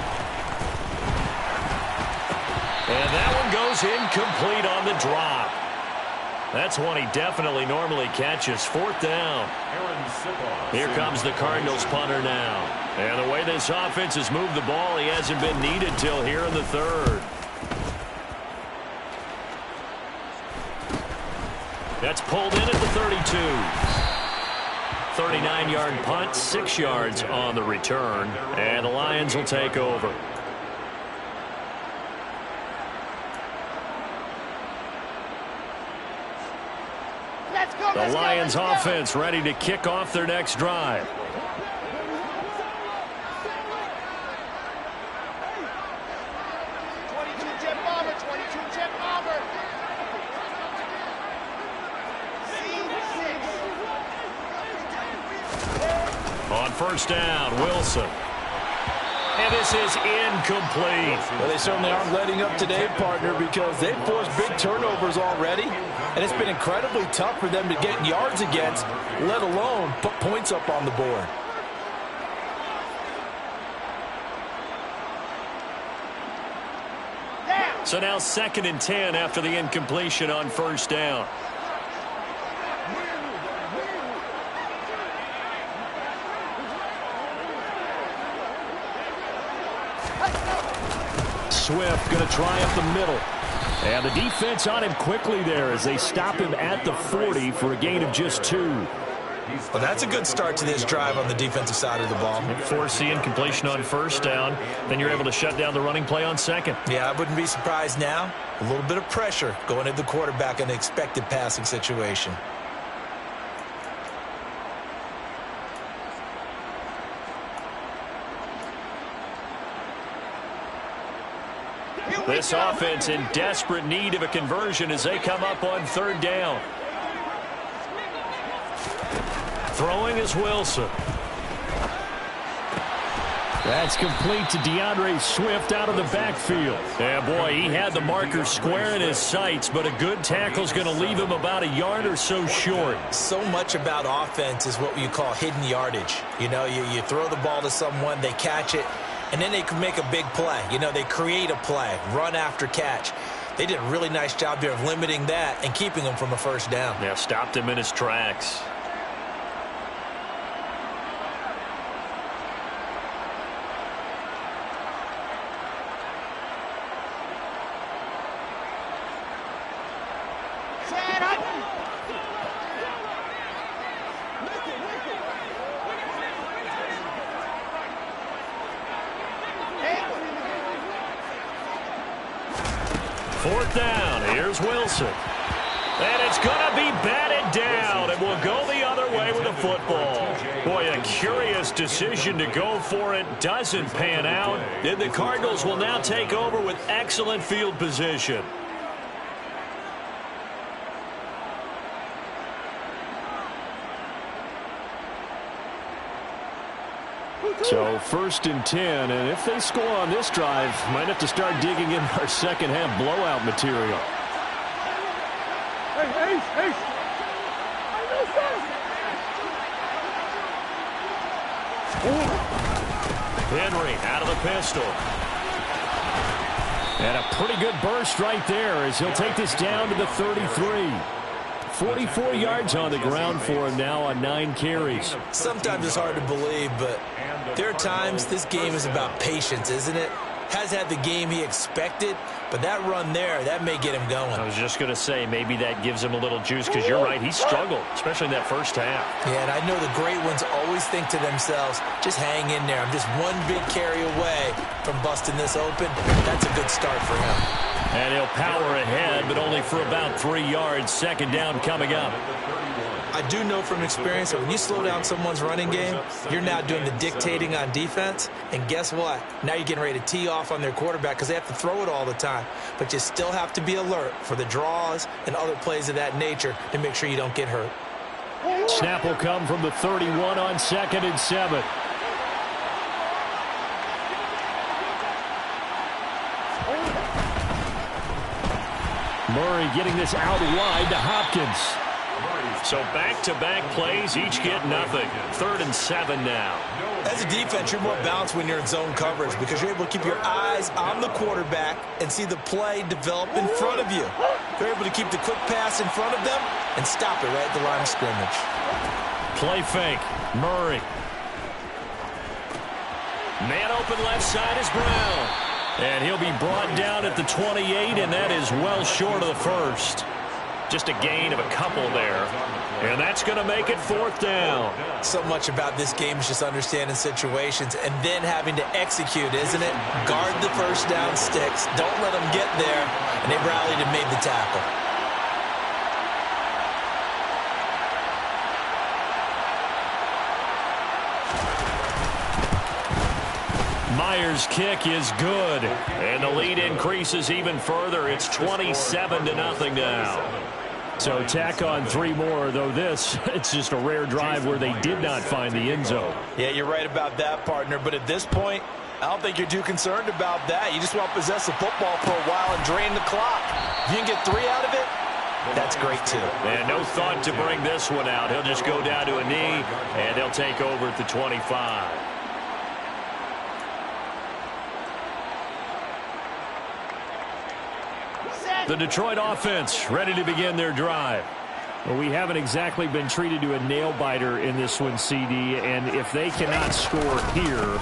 And that one goes incomplete on the drop. That's one he definitely normally catches. Fourth down. Here comes the Cardinals punter now. And the way this offense has moved the ball, he hasn't been needed till here in the third. That's pulled in at the 32. 39-yard punt, 6 yards on the return. And the Lions will take over. The Lions offense ready to kick off their next drive. On first down, Wilson. And this is incomplete. Well, they certainly aren't letting up today, partner, because they've forced big turnovers already. And it's been incredibly tough for them to get yards against, let alone put points up on the board. So now second and 10 after the incompletion on first down. Swift going to try up the middle. And the defense on him quickly there as they stop him at the 40 for a gain of just 2. Well, that's a good start to this drive on the defensive side of the ball. Force the incompletion on first down. Then you're able to shut down the running play on second. Yeah, I wouldn't be surprised now. A little bit of pressure going at the quarterback in an expected passing situation. This offense in desperate need of a conversion as they come up on third down. Throwing is Wilson. That's complete to DeAndre Swift out of the backfield. Yeah, boy, he had the marker square in his sights, but a good tackle's going to leave him about a yard or so short. So much about offense is what you call hidden yardage. You know, you throw the ball to someone, they catch it, and then they can make a big play. You know, they create a play, run after catch. They did a really nice job there of limiting that and keeping him from a first down. Yeah, stopped him in his tracks. 4th down. Here's Wilson. And it's going to be batted down, and we'll go the other way with the football. Boy, a curious decision to go for it. Doesn't pan out. And the Cardinals will now take over with excellent field position. So 1st and 10, and if they score on this drive, might have to start digging in our second half blowout material. Henry out of the pistol. And a pretty good burst right there as he'll take this down to the 33. 44 yards on the ground for him now on 9 carries. Sometimes it's hard to believe, but there are times this game is about patience, isn't it? Has had the game he expected, but that run there, that may get him going. I was just going to say, maybe that gives him a little juice, because you're right, he struggled, especially in that first half. Yeah, and I know the great ones always think to themselves, just hang in there. I'm just one big carry away from busting this open. That's a good start for him. And he'll power ahead, but only for about 3 yards. 2nd down coming up. I do know from experience that when you slow down someone's running game, you're now doing the dictating on defense. And guess what? Now you're getting ready to tee off on their quarterback because they have to throw it all the time. But you still have to be alert for the draws and other plays of that nature to make sure you don't get hurt. Snap will come from the 31 on 2nd and 7. Murray getting this out wide to Hopkins. So back-to-back plays, each get nothing. 3rd and 7 now. As a defense, you're more balanced when you're in zone coverage because you're able to keep your eyes on the quarterback and see the play develop in front of you. You're able to keep the quick pass in front of them and stop it right at the line of scrimmage. Play fake. Murray. Man open left side is Brown. And he'll be brought down at the 28, and that is well short of the first. Just a gain of a couple there. And that's going to make it 4th down. So much about this game is just understanding situations and then having to execute, isn't it? Guard the first down sticks. Don't let them get there. And they rallied and made the tackle. Myers' kick is good. And the lead increases even further. It's 27-0 now. So tack on 3 more, though this, it's just a rare drive where they did not find the end zone. Yeah, you're right about that, partner. But at this point, I don't think you're too concerned about that. You just want to possess the football for a while and drain the clock. If you can get 3 out of it, that's great, too. And no thought to bring this one out. He'll just go down to a knee, and they'll take over at the 25. The Detroit offense ready to begin their drive. Well, we haven't exactly been treated to a nail-biter in this one, CD, and if they cannot score here,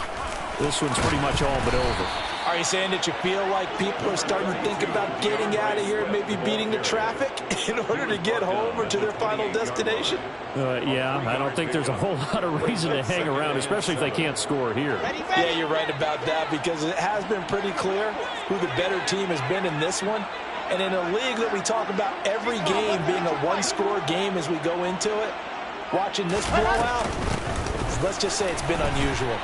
this one's pretty much all but over. Are you saying that you feel like people are starting to think about getting out of here and maybe beating the traffic in order to get home or to their final destination? Yeah, I don't think there's a whole lot of reason to hang around, especially if they can't score here. Yeah, you're right about that because it has been pretty clear who the better team has been in this one. And in a league that we talk about every game being a one-score game as we go into it, watching this blowout, let's just say it's been unusual.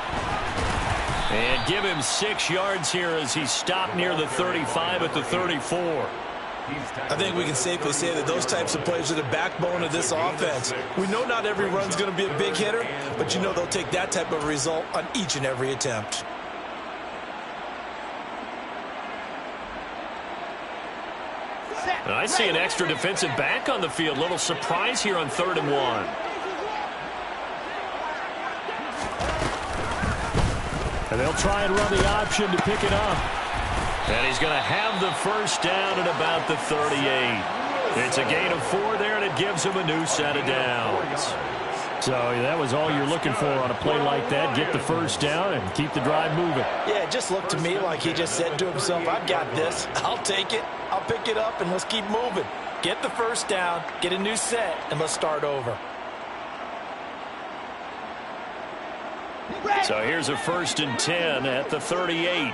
And give him 6 yards here as he stopped near the 35 at the 34. I think we can safely say that those types of plays are the backbone of this offense. We know not every run's going to be a big hitter, but you know they'll take that type of result on each and every attempt. I see an extra defensive back on the field. Little surprise here on 3rd and 1. And they'll try and run the option to pick it up. And he's going to have the first down at about the 38. It's a gain of 4 there, and it gives him a new set of downs. So that was all you're looking for on a play like that. Get the first down and keep the drive moving. Yeah, it just looked to me like he just said to himself, I've got this. I'll take it. I'll pick it up, and let's keep moving. Get the first down, get a new set, and let's start over. So here's a 1st and 10 at the 38.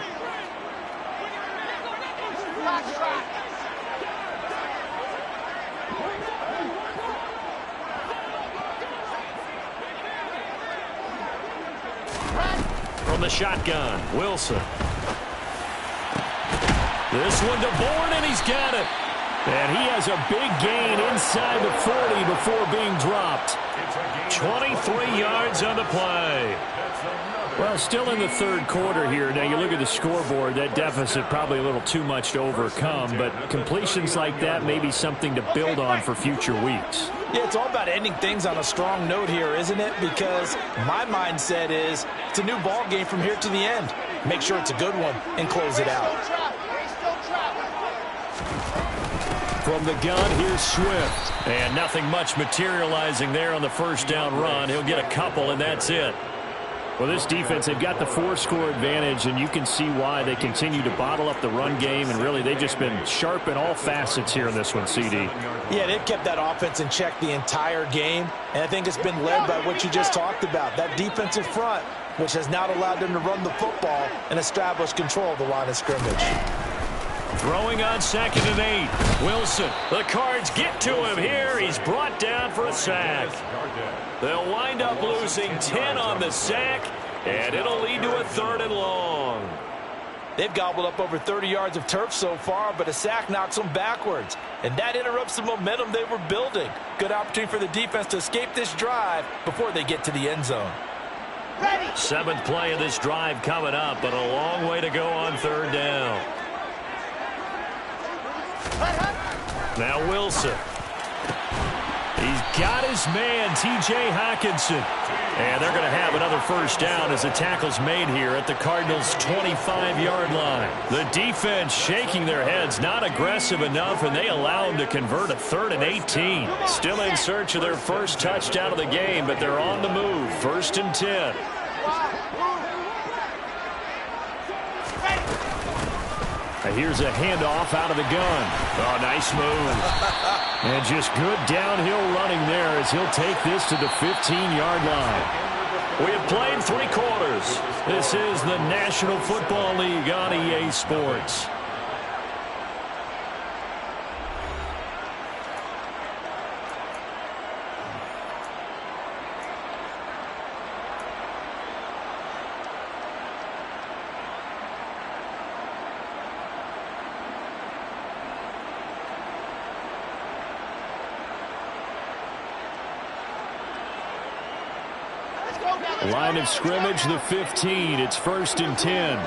From the shotgun, Wilson. This one to Bourne, and he's got it. And he has a big gain inside the 40 before being dropped. 23 yards on the play. Well, still in the third quarter here. Now, you look at the scoreboard, that deficit probably a little too much to overcome, but completions like that may be something to build on for future weeks. Yeah, it's all about ending things on a strong note here, isn't it? Because my mindset is it's a new ball game from here to the end. Make sure it's a good one and close it out. From the gun, here's Swift. And nothing much materializing there on the first down run. He'll get a couple, and that's it. Well, this defense, they've got the 4-score advantage, and you can see why they continue to bottle up the run game, and really they've just been sharp in all facets here in this one, CD. Yeah, they've kept that offense in check the entire game, and I think it's been led by what you just talked about, that defensive front, which has now allowed them to run the football and establish control of the line of scrimmage. Throwing on 2nd and 8. Wilson, the Cards get to him here. He's brought down for a sack. They'll wind up losing 10 on the sack, and it'll lead to a 3rd and long. They've gobbled up over 30 yards of turf so far, but a sack knocks them backwards, and that interrupts the momentum they were building. Good opportunity for the defense to escape this drive before they get to the end zone. 7th play of this drive coming up, but a long way to go on 3rd down. Now Wilson. He's got his man, T.J. Hockenson. And they're going to have another first down as the tackle's made here at the Cardinals' 25-yard line. The defense shaking their heads, not aggressive enough, and they allow them to convert a 3rd and 18. Still in search of their first touchdown of the game, but they're on the move. 1st and 10. Here's a handoff out of the gun. Oh, nice move. And just good downhill running there as he'll take this to the 15-yard line. We have played 3 quarters. This is the National Football League on EA Sports. Line of scrimmage, the 15. It's 1st and 10.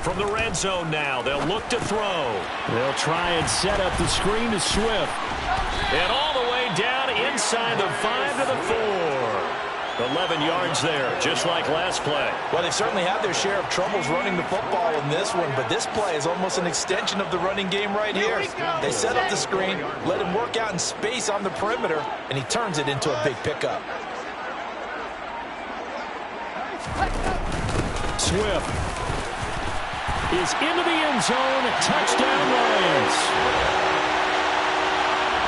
From the red zone now, they'll look to throw. They'll try and set up the screen to Swift. And all the way down inside the 5 to the 4. 11 yards there, just like last play. Well, they certainly had their share of troubles running the football in this one, but this play is almost an extension of the running game right here. They set up the screen, let him work out in space on the perimeter, and he turns it into a big pickup. Swift is into the end zone. Touchdown, Lions.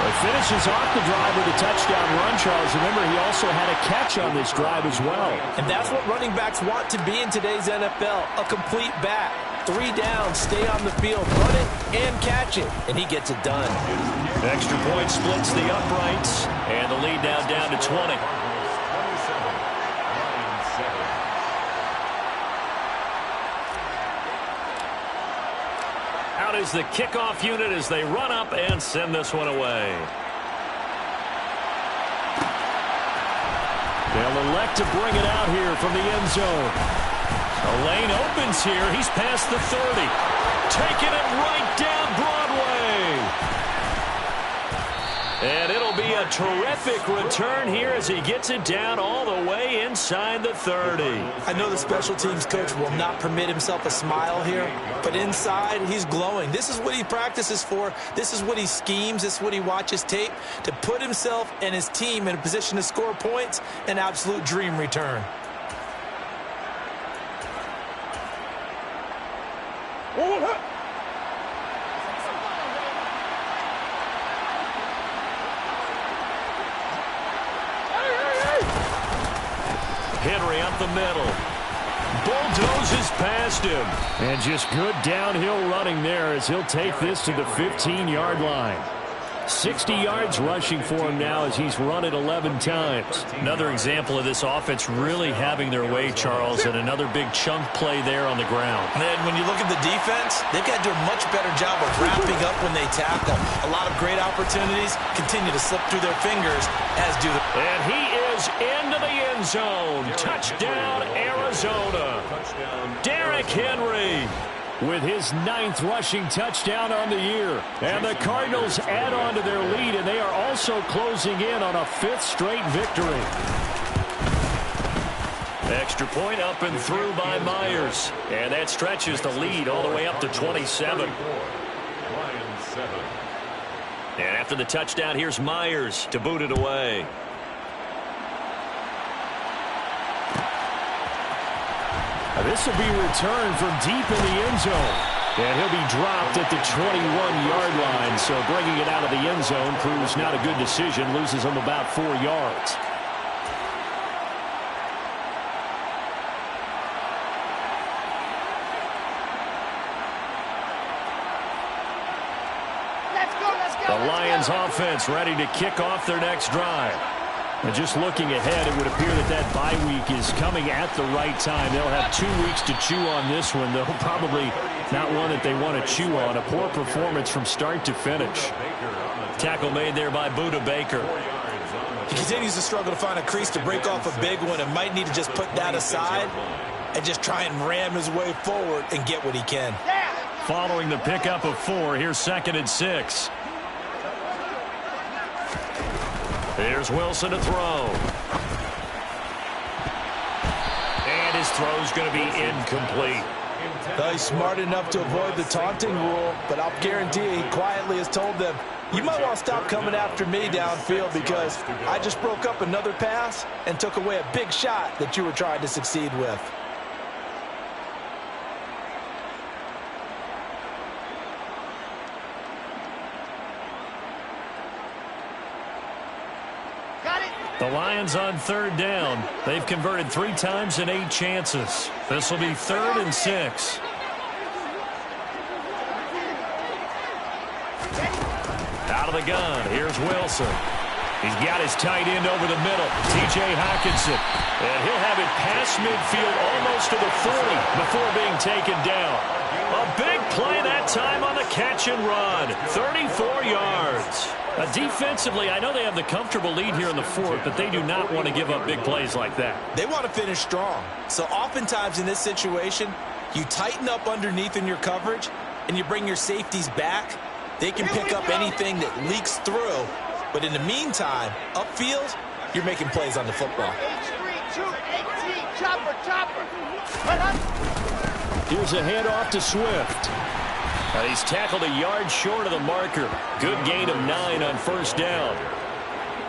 It finishes off the drive with a touchdown run, Charles. Remember, he also had a catch on this drive as well. And that's what running backs want to be in today's NFL, a complete back. 3 downs, stay on the field, run it, and catch it. And he gets it done. Extra point splits the uprights, and the lead now down to 20. Out is the kickoff unit as they run up and send this one away. They'll elect to bring it out here from the end zone. A lane opens here. He's past the 30. Taking it right down Broadway. And it'll be a terrific return here as he gets it down all the way inside the 30. I know the special teams coach will not permit himself a smile here, but inside he's glowing. This is what he practices for. This is what he schemes. This is what he watches tape to put himself and his team in a position to score points. An absolute dream return. Henry up the middle. Bulldozes past him. And just good downhill running there as he'll take this to the 15-yard line. 60 yards rushing for him now as he's run it 11 times. Another example of this offense really having their way, Charles, and another big chunk play there on the ground. And then when you look at the defense, they've got to do a much better job of wrapping up when they tackle. A lot of great opportunities continue to slip through their fingers, as do the... And he is into the end zone. Touchdown, Arizona. Derrick Henry with his 9th rushing touchdown on the year. And the Cardinals add on to their lead, and they are also closing in on a 5th straight victory. Extra point up and through by Myers. And that stretches the lead all the way up to 27. And after the touchdown, here's Myers to boot it away. This will be returned from deep in the end zone. And he'll be dropped at the 21-yard line. So bringing it out of the end zone proves not a good decision. Loses him about 4 yards. The Lions offense ready to kick off their next drive. And just looking ahead, it would appear that that bye week is coming at the right time. They'll have 2 weeks to chew on this one, though probably not one that they want to chew on. A poor performance from start to finish. Tackle made there by Budda Baker. He continues to struggle to find a crease to break off a big one and might need to just put that aside and just try and ram his way forward and get what he can. Following the pickup of 4, here's 2nd and 6. Here's Wilson to throw. And his throw's going to be incomplete. He's smart enough to avoid the taunting rule, but I'll guarantee he quietly has told them, you might want to stop coming after me downfield because I just broke up another pass and took away a big shot that you were trying to succeed with. The Lions on 3rd down. They've converted 3 times in 8 chances. This will be 3rd and 6. Out of the gun, here's Wilson. He's got his tight end over the middle, T.J. Hockenson. And he'll have it past midfield almost to the 40 before being taken down. A big play that time on the catch and run. 34 yards. Defensively, I know they have the comfortable lead here in the 4th, but they do not want to give up big plays like that. They want to finish strong. So oftentimes in this situation, you tighten up underneath in your coverage, and you bring your safeties back. They can pick up anything that leaks through. But in the meantime, upfield, you're making plays on the football. Here's a handoff to Swift. He's tackled a yard short of the marker. Good gain of 9 on 1st down.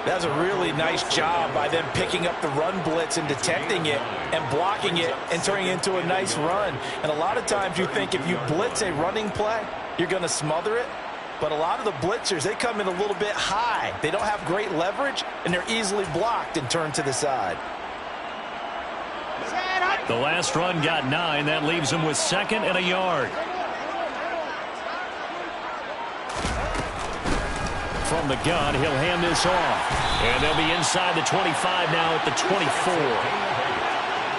That's a really nice job by them picking up the run blitz and detecting it and blocking it and turning it into a nice run. And a lot of times you think if you blitz a running play, you're going to smother it. But a lot of the blitzers, they come in a little bit high. They don't have great leverage, and they're easily blocked and turned to the side. The last run got 9. That leaves him with 2nd and a yard. From the gun, he'll hand this off. And they'll be inside the 25 now at the 24.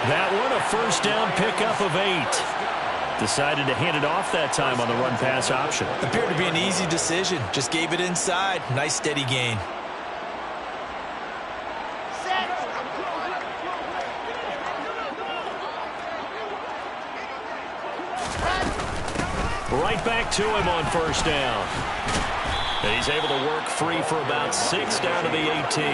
That one, a 1st down pickup of 8. Decided to hand it off that time on the run-pass option. Appeared to be an easy decision. Just gave it inside. Nice steady gain. Right back to him on 1st down. He's able to work free for about 6 down to the 18.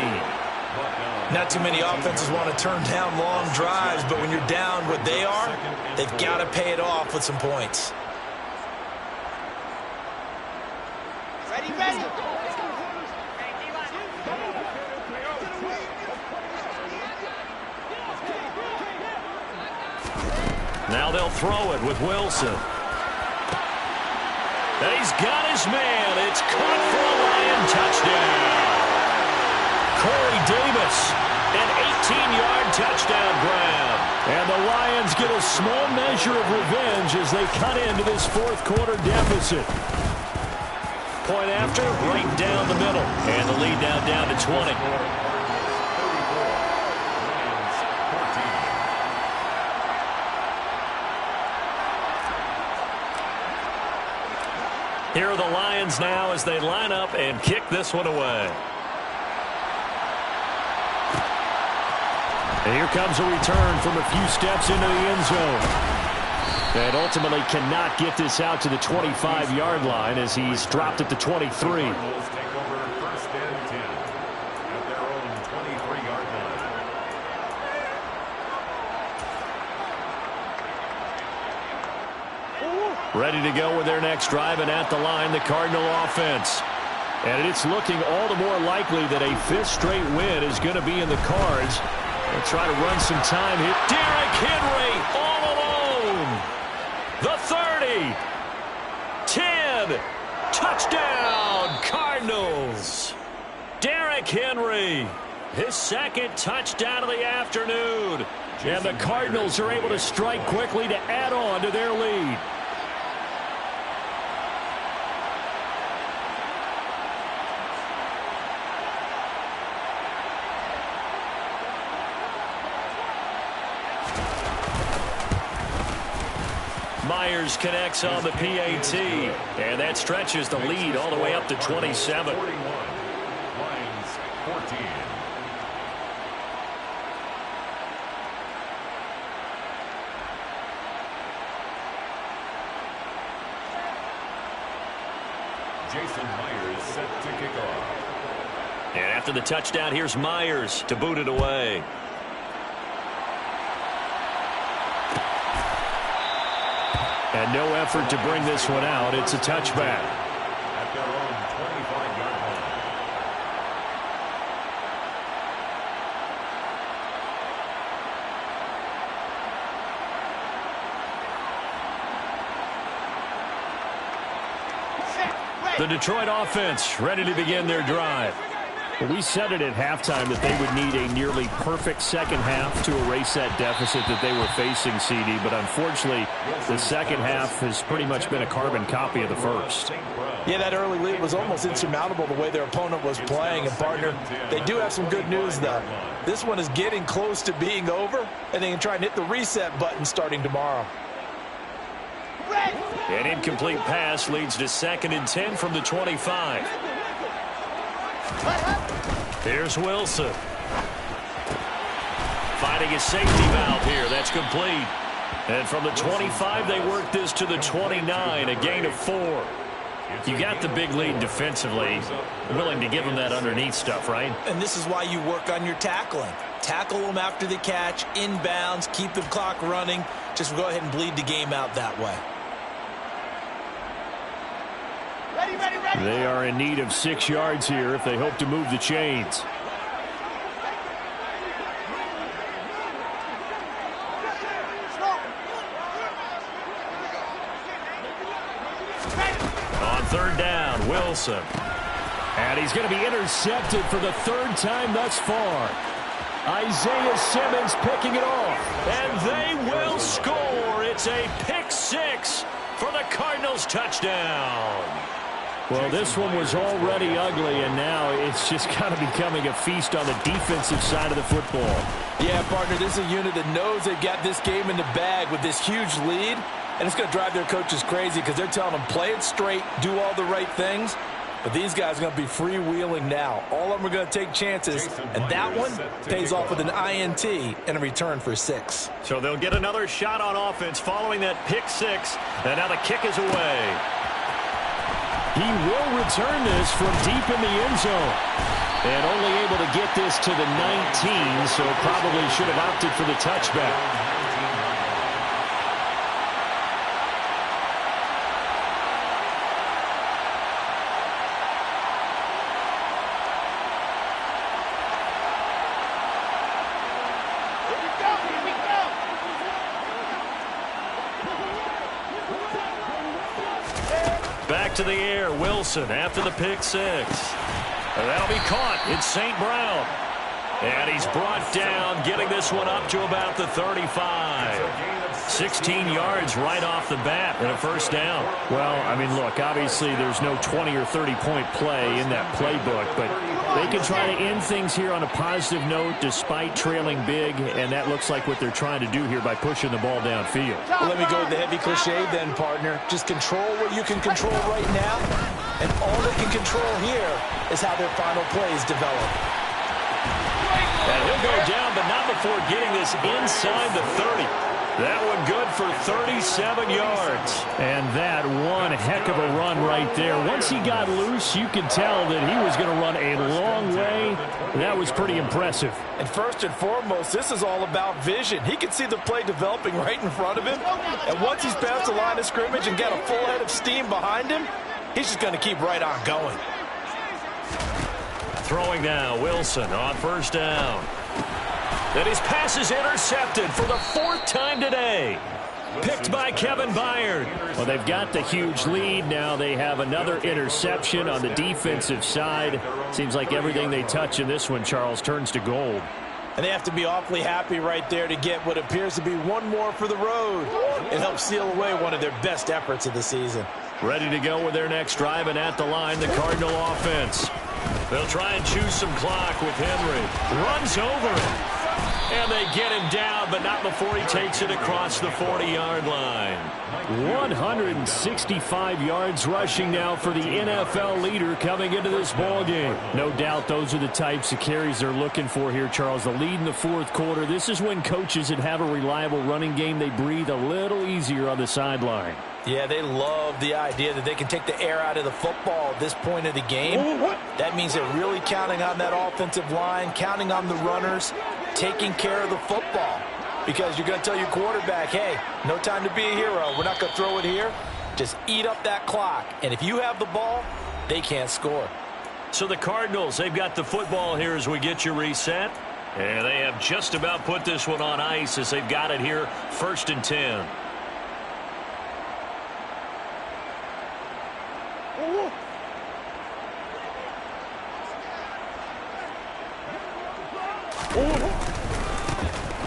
Not too many offenses want to turn down long drives, but when you're down what they are, they've got to pay it off with some points. Ready. Now they'll throw it with Wilson. And he's got his man. It's caught for a Lion touchdown. Corey Davis, an 18-yard touchdown grab. And the Lions get a small measure of revenge as they cut into this 4th quarter deficit. point after, right down the middle. And the lead now down to 20. Here are the Lions now as they line up and kick this one away. And here comes a return from a few steps into the end zone. And ultimately cannot get this out to the 25-yard line as he's dropped at the 23. Ready to go with their next drive, and at the line, the Cardinal offense. And it's looking all the more likely that a fifth straight win is going to be in the cards. They'll try to run some time here. Derrick Henry all alone. The 30. 10. Touchdown, Cardinals. Derrick Henry, his second touchdown of the afternoon. And the Cardinals are able to strike quickly to add on to their lead. Myers connects on the PAT, and that stretches the lead all the way up to 27. 41, Lions 14. Jason Myers set to kick off. And after the touchdown, here's Myers to boot it away. And no effort to bring this one out. It's a touchback. At their own 25-yard Set. The Detroit offense ready to begin their drive. Well, we said it at halftime that they would need a nearly perfect second half to erase that deficit that they were facing, CD. But unfortunately, the second half has pretty much been a carbon copy of the first. Yeah, that early lead was almost insurmountable the way their opponent was playing. And, partner, they do have some good news, though. This one is getting close to being over, and they can try and hit the reset button starting tomorrow. An incomplete pass leads to 2nd and 10 from the 25. Here's Wilson. Finding a safety valve here. That's complete. And from the 25, they work this to the 29, a gain of 4. You got the big lead defensively. Willing to give them that underneath stuff, right? And this is why you work on your tackling. Tackle them after the catch, inbounds, keep the clock running. Just go ahead and bleed the game out that way. Ready, ready, ready. They are in need of 6 yards here if they hope to move the chains. On 3rd down, Wilson. And he's going to be intercepted for the 3rd time thus far. Isaiah Simmons picking it off. And they will score. It's a pick 6 for the Cardinals touchdown. Well, this one was already ugly, and now it's just kind of becoming a feast on the defensive side of the football. Yeah, partner, this is a unit that knows they've got this game in the bag with this huge lead, and it's going to drive their coaches crazy because they're telling them play it straight, do all the right things. But these guys are going to be freewheeling now. All of them are going to take chances, and that one pays off with an INT and a return for 6. So they'll get another shot on offense following that pick 6, and now the kick is away. He will return this from deep in the end zone. And only able to get this to the 19, so probably should have opted for the touchback. Back to the air, Wilson after the pick 6. And that'll be caught. It's St. Brown. And he's brought down, getting this one up to about the 35. 16 yards right off the bat and a first down. Well, I mean, look, obviously there's no 20 or 30-point play in that playbook, but they can try to end things here on a positive note despite trailing big, and that looks like what they're trying to do here by pushing the ball downfield. Well, let me go with the heavy cliche then, partner. Just control what you can control right now, and all they can control here is how their final plays develop. And he'll go down, but not before getting this inside the 30. That one good for 37 yards. And that one heck of a run right there. Once he got loose, you could tell that he was going to run a long way. That was pretty impressive. And first and foremost, this is all about vision. He can see the play developing right in front of him. And once he's past the line of scrimmage and got a full head of steam behind him, he's just going to keep right on going. Throwing now, Wilson on first down. And his pass is intercepted for the 4th time today. Picked by Kevin Byard. Well, they've got the huge lead. Now they have another interception on the defensive side. Seems like everything they touch in this one, Charles, turns to gold. And they have to be awfully happy right there to get what appears to be one more for the road. It helps seal away one of their best efforts of the season. Ready to go with their next drive, and at the line, the Cardinal offense. They'll try and choose some clock with Henry. Runs over it. And they get him down, but not before he takes it across the 40-yard line. 165 yards rushing now for the NFL leader coming into this ballgame. No doubt those are the types of carries they're looking for here, Charles. The lead in the 4th quarter. This is when coaches that have a reliable running game, they breathe a little easier on the sideline. Yeah, they love the idea that they can take the air out of the football at this point of the game. That means they're really counting on that offensive line, counting on the runners, taking care of the football. Because you're going to tell your quarterback, hey, no time to be a hero. We're not going to throw it here. Just eat up that clock. And if you have the ball, they can't score. So the Cardinals, they've got the football here as we get you reset. And they have just about put this one on ice as they've got it here, 1st and 10.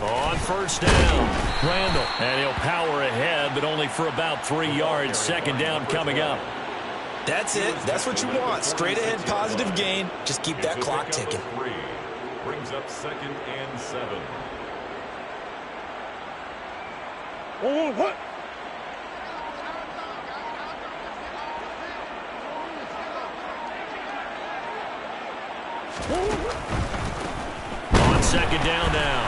On first down, Randall. And he'll power ahead, but only for about 3 yards. 2nd down coming up. That's it. That's what you want. Straight ahead, positive gain. Just keep that clock ticking. Brings up 2nd and 7. On 2nd down now.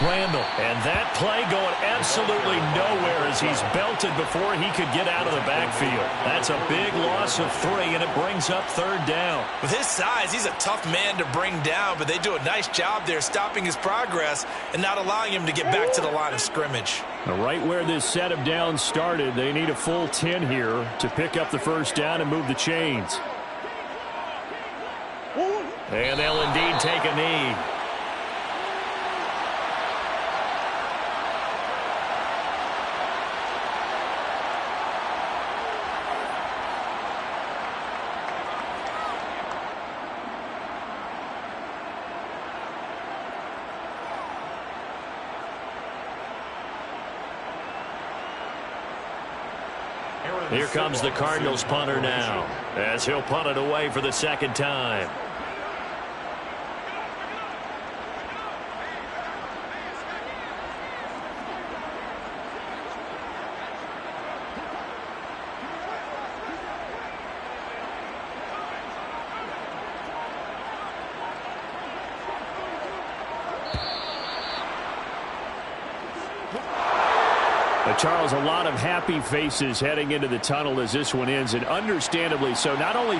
Randall. And that play going absolutely nowhere as he's belted before he could get out of the backfield. That's a big loss of 3, and it brings up 3rd down. With his size, he's a tough man to bring down, but they do a nice job there stopping his progress and not allowing him to get back to the line of scrimmage. Right where this set of downs started, they need a full 10 here to pick up the first down and move the chains. And they'll indeed take a knee. Here comes the Cardinals punter now, as he'll punt it away for the 2nd time. Charles, a lot of happy faces heading into the tunnel as this one ends, and understandably so. Not only